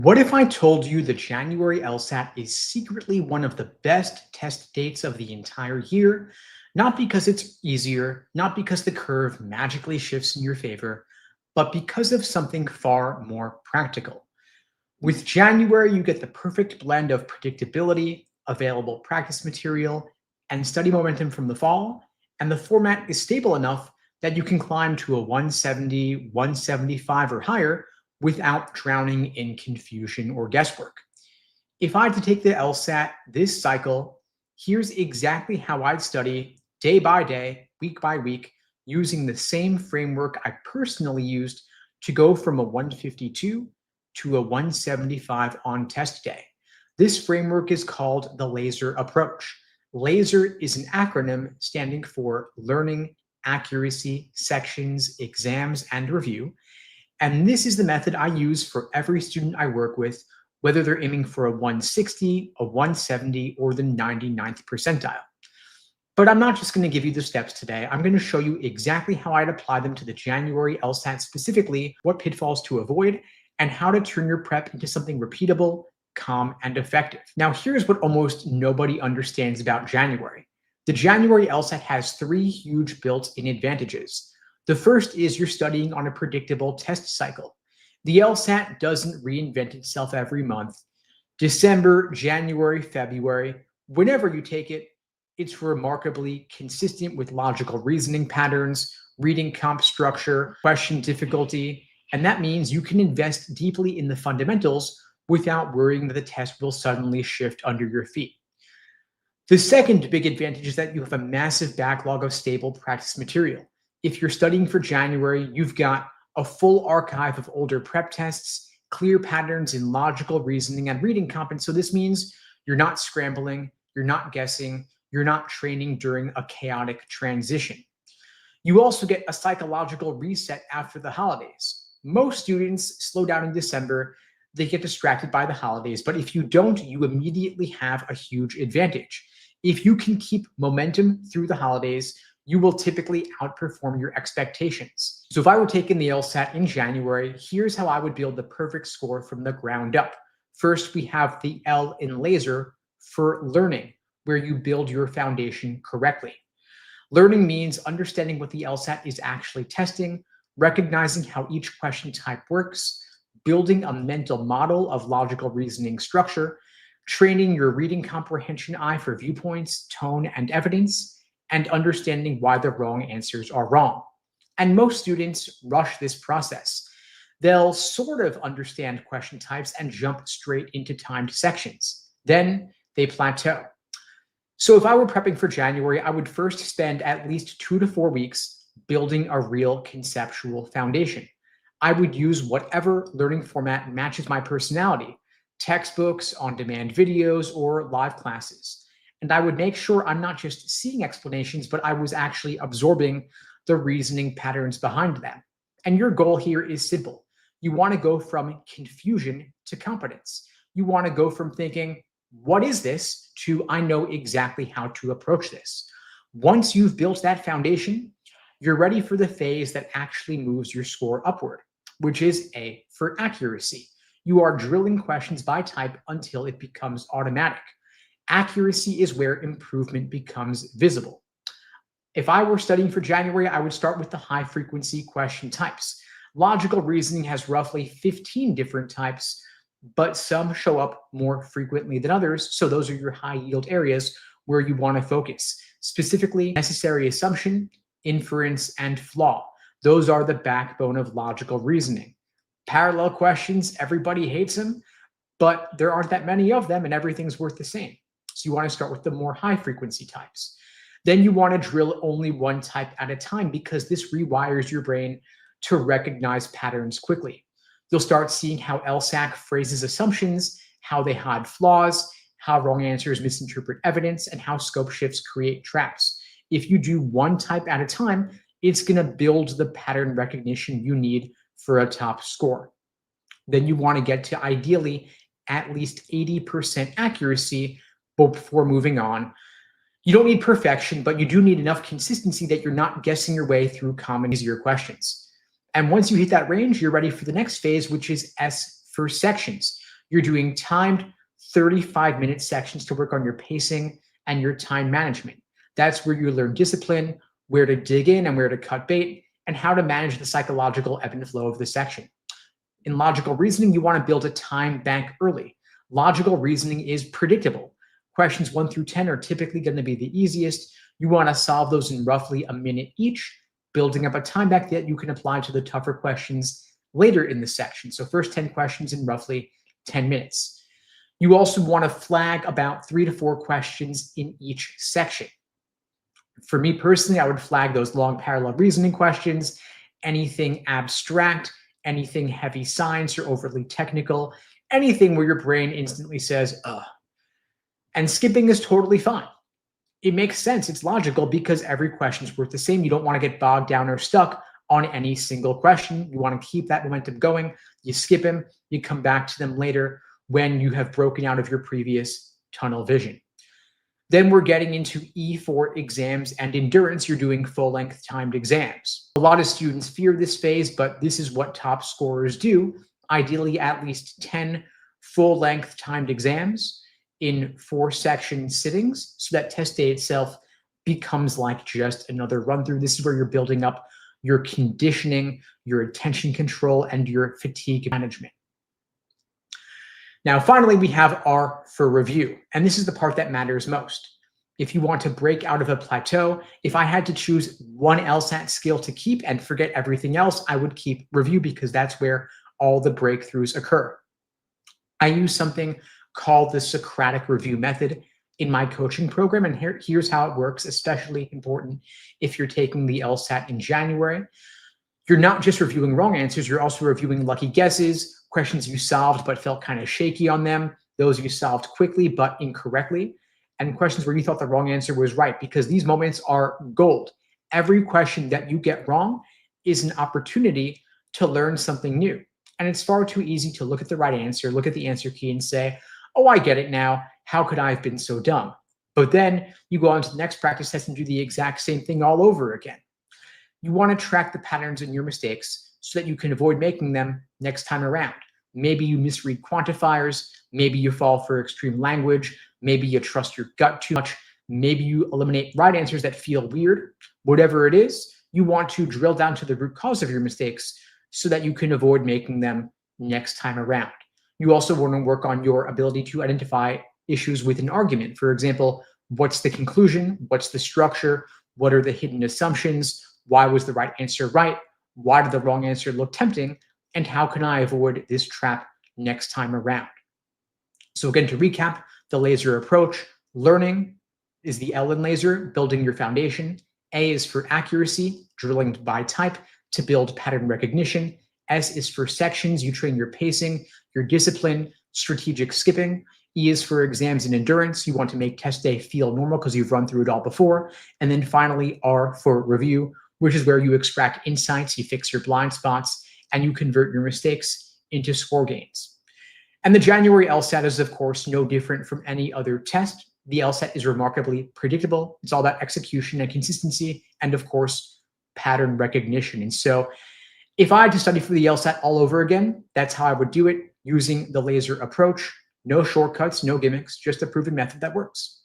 What if I told you the January LSAT is secretly one of the best test dates of the entire year? Not because it's easier, not because the curve magically shifts in your favor, but because of something far more practical. With January, you get the perfect blend of predictability, available practice material, and study momentum from the fall, and the format is stable enough that you can climb to a 170, 175 or higher without drowning in confusion or guesswork. If I had to take the LSAT this cycle, here's exactly how I'd study day by day, week by week, using the same framework I personally used to go from a 152 to a 175 on test day. This framework is called the LASER approach. LASER is an acronym standing for Learning, Accuracy, Sections, Exams, and Review. And this is the method I use for every student I work with, whether they're aiming for a 160, a 170, or the 99th percentile. But I'm not just going to give you the steps today. I'm going to show you exactly how I'd apply them to the January LSAT specifically, what pitfalls to avoid, and how to turn your prep into something repeatable, calm, and effective. Now, here's what almost nobody understands about January. The January LSAT has three huge built-in advantages. The first is you're studying on a predictable test cycle. The LSAT doesn't reinvent itself every month. December, January, February, whenever you take it, it's remarkably consistent with logical reasoning patterns, reading comp structure, question difficulty, and that means you can invest deeply in the fundamentals without worrying that the test will suddenly shift under your feet. The second big advantage is that you have a massive backlog of stable practice material. If you're studying for January, you've got a full archive of older prep tests, clear patterns in logical reasoning and reading comp. And so this means you're not scrambling, you're not guessing, you're not training during a chaotic transition. You also get a psychological reset after the holidays. Most students slow down in December, they get distracted by the holidays, but if you don't, you immediately have a huge advantage. If you can keep momentum through the holidays, you will typically outperform your expectations. So if I were taking the LSAT in January, here's how I would build the perfect score from the ground up. First, we have the L in LASER for learning, where you build your foundation correctly. Learning means understanding what the LSAT is actually testing, recognizing how each question type works, building a mental model of logical reasoning structure, training your reading comprehension eye for viewpoints, tone, and evidence, and understanding why the wrong answers are wrong. And most students rush this process. They'll sort of understand question types and jump straight into timed sections. Then they plateau. So if I were prepping for January, I would first spend at least 2 to 4 weeks building a real conceptual foundation. I would use whatever learning format matches my personality, textbooks, on-demand videos, or live classes. And I would make sure I'm not just seeing explanations, but I was actually absorbing the reasoning patterns behind them. And your goal here is simple. You want to go from confusion to competence. You want to go from thinking, what is this, to I know exactly how to approach this. Once you've built that foundation, you're ready for the phase that actually moves your score upward, which is A for accuracy. You are drilling questions by type until it becomes automatic. Accuracy is where improvement becomes visible. If I were studying for January, I would start with the high frequency question types. Logical reasoning has roughly 15 different types, but some show up more frequently than others. So those are your high yield areas where you want to focus. Specifically, necessary assumption, inference, and flaw. Those are the backbone of logical reasoning. Parallel questions, everybody hates them, but there aren't that many of them and everything's worth the same. So you want to start with the more high frequency types. Then you want to drill only one type at a time because this rewires your brain to recognize patterns quickly. You'll start seeing how LSAC phrases assumptions, how they hide flaws, how wrong answers misinterpret evidence, and how scope shifts create traps. If you do one type at a time, it's going to build the pattern recognition you need for a top score. Then you want to get to ideally at least 80% accuracy before moving on. You don't need perfection, but you do need enough consistency that you're not guessing your way through common, easier questions. And once you hit that range, you're ready for the next phase, which is S for sections. You're doing timed 35-minute sections to work on your pacing and your time management. That's where you learn discipline, where to dig in and where to cut bait, and how to manage the psychological ebb and flow of the section. In logical reasoning, you want to build a time bank early. Logical reasoning is predictable. Questions 1 through 10 are typically going to be the easiest. You want to solve those in roughly a minute each, building up a time bank that you can apply to the tougher questions later in the section. So first 10 questions in roughly 10 minutes. You also want to flag about 3 to 4 questions in each section. For me personally, I would flag those long parallel reasoning questions, anything abstract, anything heavy science or overly technical, anything where your brain instantly says, ugh. And skipping is totally fine. It makes sense. It's logical because every question is worth the same. You don't want to get bogged down or stuck on any single question. You want to keep that momentum going. You skip them. You come back to them later when you have broken out of your previous tunnel vision. Then we're getting into E4 exams and endurance. You're doing full-length timed exams. A lot of students fear this phase, but this is what top scorers do. Ideally, at least 10 full-length timed exams in 4-section sittings, so that test day itself becomes like just another run-through. This is where you're building up your conditioning, your attention control, and your fatigue management. Now, finally, we have R for review, and this is the part that matters most. If you want to break out of a plateau, if I had to choose one LSAT skill to keep and forget everything else, I would keep review because that's where all the breakthroughs occur. I use something called the Socratic review method in my coaching program, and here's how it works, especially important if you're taking the LSAT in January. You're not just reviewing wrong answers, you're also reviewing lucky guesses, questions you solved but felt kind of shaky on them, those you solved quickly but incorrectly, and questions where you thought the wrong answer was right, because these moments are gold. Every question that you get wrong is an opportunity to learn something new. And it's far too easy to look at the right answer, look at the answer key and say, oh, I get it now. How could I have been so dumb? But then you go on to the next practice test and do the exact same thing all over again. You want to track the patterns in your mistakes so that you can avoid making them next time around. Maybe you misread quantifiers, maybe you fall for extreme language, maybe you trust your gut too much, maybe you eliminate right answers that feel weird. Whatever it is, you want to drill down to the root cause of your mistakes so that you can avoid making them next time around. You also want to work on your ability to identify issues with an argument. For example, what's the conclusion? What's the structure? What are the hidden assumptions? Why was the right answer right? Why did the wrong answer look tempting? And how can I avoid this trap next time around? So again, to recap, the laser approach, learning is the L in laser, building your foundation. A is for accuracy, drilling by type to build pattern recognition. S is for sections, you train your pacing, your discipline, strategic skipping. E is for exams and endurance. You want to make test day feel normal because you've run through it all before. And then finally, R for review, which is where you extract insights, you fix your blind spots, and you convert your mistakes into score gains. And the January LSAT is, of course, no different from any other test. The LSAT is remarkably predictable. It's all about execution and consistency, and of course, pattern recognition. And so if I had to study for the LSAT all over again, that's how I would do it, using the laser approach. No shortcuts, no gimmicks, just a proven method that works.